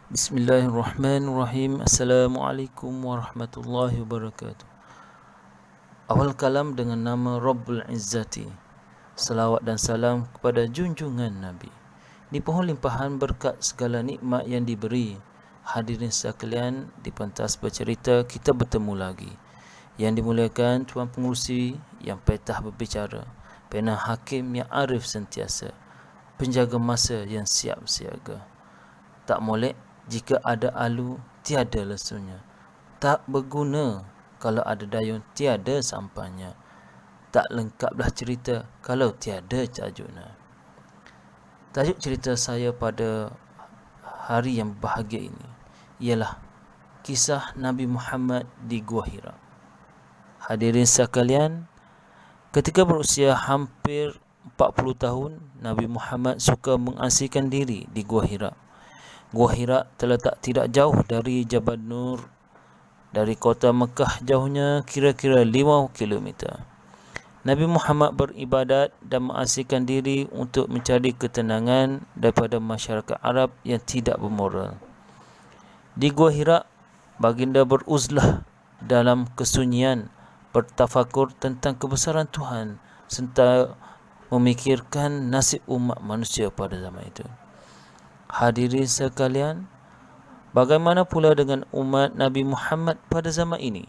Bismillahirrahmanirrahim. Assalamualaikum warahmatullahi wabarakatuh. Awal kalam dengan nama Rabbul Izzati. Salawat dan salam kepada junjungan Nabi. Di pohon limpahan berkat segala nikmat yang diberi. Hadirin sekalian, di pentas bercerita kita bertemu lagi. Yang dimuliakan Tuan Pengurusi yang petah berbicara, Pena Hakim yang arif sentiasa, penjaga masa yang siap siaga. Tak molek jika ada alu, tiada lesunya. Tak berguna kalau ada dayung, tiada sampahnya. Tak lengkaplah cerita kalau tiada tajuknya. Tajuk cerita saya pada hari yang bahagia ini ialah kisah Nabi Muhammad di Gua Hira. Hadirin sekalian, ketika berusia hampir 40 tahun, Nabi Muhammad suka mengasihkan diri di Gua Hira. Gua Hira terletak tidak jauh dari Jabal Nur. Dari kota Mekah jauhnya kira-kira 5 km. Nabi Muhammad beribadat dan mengasihkan diri untuk mencari ketenangan daripada masyarakat Arab yang tidak bermoral. Di Gua Hira, baginda beruzlah dalam kesunyian, bertafakur tentang kebesaran Tuhan serta memikirkan nasib umat manusia pada zaman itu. Hadirin sekalian, bagaimana pula dengan umat Nabi Muhammad pada zaman ini?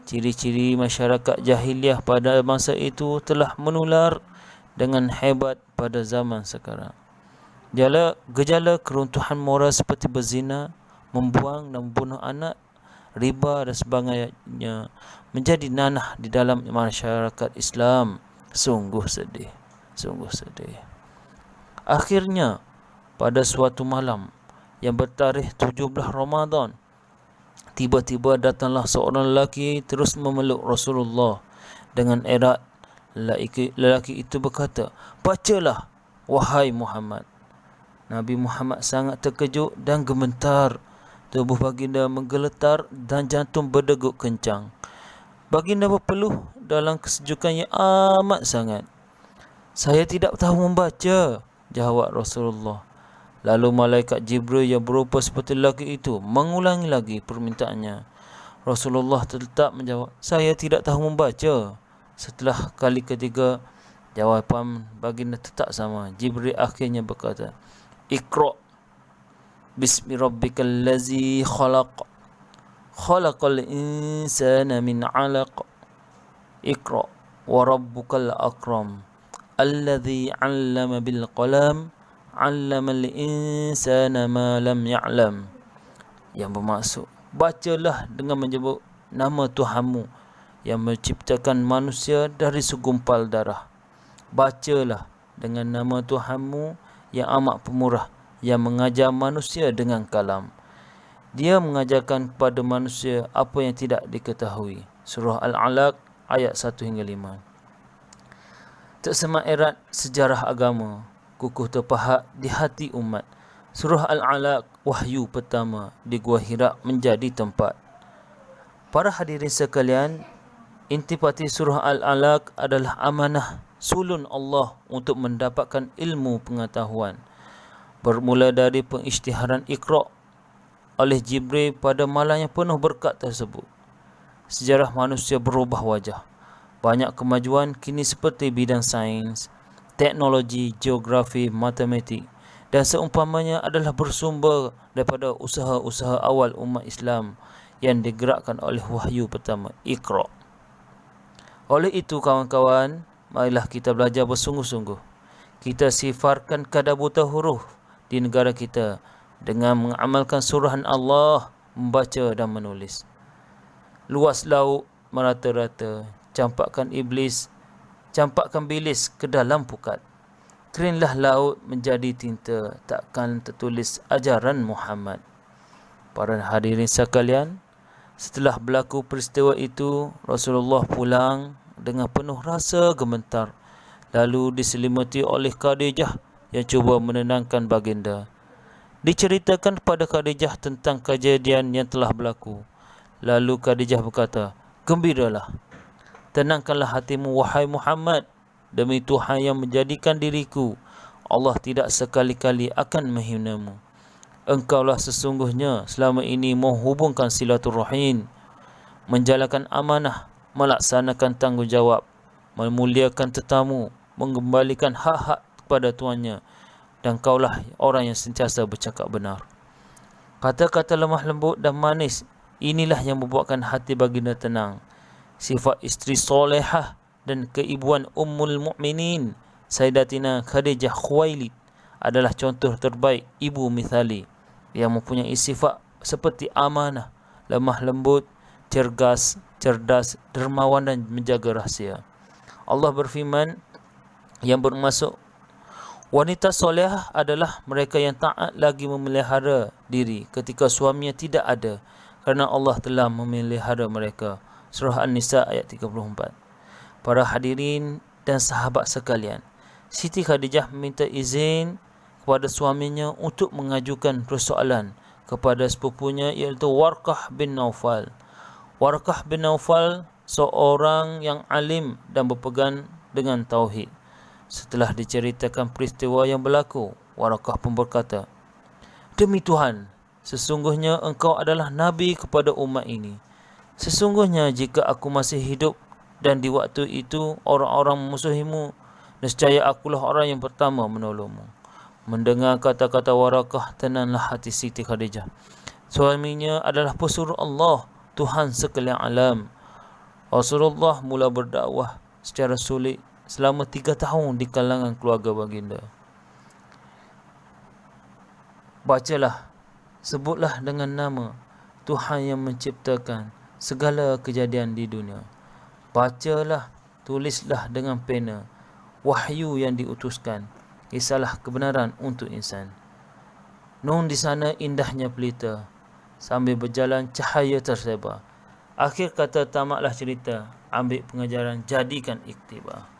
Ciri-ciri masyarakat jahiliah pada masa itu telah menular dengan hebat pada zaman sekarang. Gejala keruntuhan moral seperti berzina, membuang dan membunuh anak, riba dan sebagainya menjadi nanah di dalam masyarakat Islam. Sungguh sedih. Akhirnya, pada suatu malam yang bertarikh 17 Ramadan, tiba-tiba datanglah seorang lelaki terus memeluk Rasulullah dengan erat. Lelaki itu berkata, "Bacalah, wahai Muhammad." Nabi Muhammad sangat terkejut dan gemetar. Tubuh baginda menggeletar dan jantung berdegup kencang. Baginda berpeluh dalam kesejukan yang amat sangat. "Saya tidak tahu membaca," jawab Rasulullah. Lalu malaikat Jibril yang berupa seperti lelaki itu mengulangi lagi permintaannya. Rasulullah tetap menjawab, "Saya tidak tahu membaca." Setelah kali ketiga, jawapan baginda tetap sama. Jibril akhirnya berkata, "Iqra' bismi rabbikal ladzi khalaq. Khalaqal insana min 'alaq. Iqra' wa rabbukal akram. Alladzi 'allama bil qalam. 'Allamal insana ma lam ya'lam." Yang bermaksud, bacalah dengan menyebut nama Tuhanmu yang menciptakan manusia dari segumpal darah. Bacalah dengan nama Tuhanmu yang amat pemurah, yang mengajar manusia dengan kalam. Dia mengajarkan kepada manusia apa yang tidak diketahui. Surah Al-Alaq ayat 1 hingga 5. Tersemat erat sejarah agama, kukuh terpahat di hati umat. Surah Al-Alaq, wahyu pertama di Gua Hira menjadi tempat. Para hadirin sekalian, intipati surah Al-Alaq adalah amanah sulun Allah untuk mendapatkan ilmu pengetahuan. Bermula dari pengisytiharan Iqra' oleh Jibril pada malam yang penuh berkat tersebut, sejarah manusia berubah wajah. Banyak kemajuan kini seperti bidang sains, teknologi, geografi, matematik dan seumpamanya adalah bersumber daripada usaha-usaha awal umat Islam yang digerakkan oleh wahyu pertama, Iqra'. Oleh itu kawan-kawan, marilah kita belajar bersungguh-sungguh. Kita sifarkan kadar buta huruf di negara kita dengan mengamalkan surahan Allah, membaca dan menulis. Luas laut merata-rata, campakkan bilis ke dalam pukat. Kerinlah laut menjadi tinta, takkan tertulis ajaran Muhammad. Para hadirin sekalian, setelah berlaku peristiwa itu, Rasulullah pulang dengan penuh rasa gemetar, lalu diselimuti oleh Khadijah yang cuba menenangkan baginda. Diceritakan kepada Khadijah tentang kejadian yang telah berlaku. Lalu Khadijah berkata, "Gembiralah, tenangkanlah hatimu wahai Muhammad. Demi Tuhan yang menjadikan diriku, Allah tidak sekali-kali akan menghinamu. engkaulah sesungguhnya selama ini menghubungkan silaturahim, menjalankan amanah, melaksanakan tanggungjawab, memuliakan tetamu, mengembalikan hak-hak kepada tuannya, dan kaulah orang yang sentiasa bercakap benar. Kata-kata lemah lembut dan manis, inilah yang membuatkan hati baginda tenang. Sifat isteri solehah dan keibuan Ummul Mukminin Sayyidatina Khadijah Khuwailid adalah contoh terbaik ibu mithali yang mempunyai sifat seperti amanah, lemah lembut, cerdas, dermawan dan menjaga rahsia. Allah berfirman yang bermaksud wanita solehah adalah mereka yang taat lagi memelihara diri ketika suaminya tidak ada, kerana Allah telah memelihara mereka. Surah An-Nisa ayat 34. Para hadirin dan sahabat sekalian, Siti Khadijah meminta izin kepada suaminya untuk mengajukan persoalan kepada sepupunya iaitu Warqah bin Naufal. Warqah bin Naufal seorang yang alim dan berpegang dengan tauhid. Setelah diceritakan peristiwa yang berlaku, Warqah pun berkata, "Demi Tuhan, sesungguhnya engkau adalah Nabi kepada umat ini. Sesungguhnya jika aku masih hidup dan di waktu itu orang-orang memusuhimu, nescaya akulah orang yang pertama menolongmu." Mendengar kata-kata Warqah, tenanglah hati Siti Khadijah. Suaminya adalah pesuruh Allah, Tuhan sekalian alam. Rasulullah mula berdakwah secara sulit selama 3 tahun di kalangan keluarga baginda. Bacalah, sebutlah dengan nama Tuhan yang menciptakan segala kejadian di dunia. Bacalah, tulislah dengan pena wahyu yang diutuskan, kisahlah kebenaran untuk insan. Nun di sana indahnya pelita, sambil berjalan cahaya tersebar. Akhir kata tamatlah cerita, ambil pengajaran, jadikan iktibar.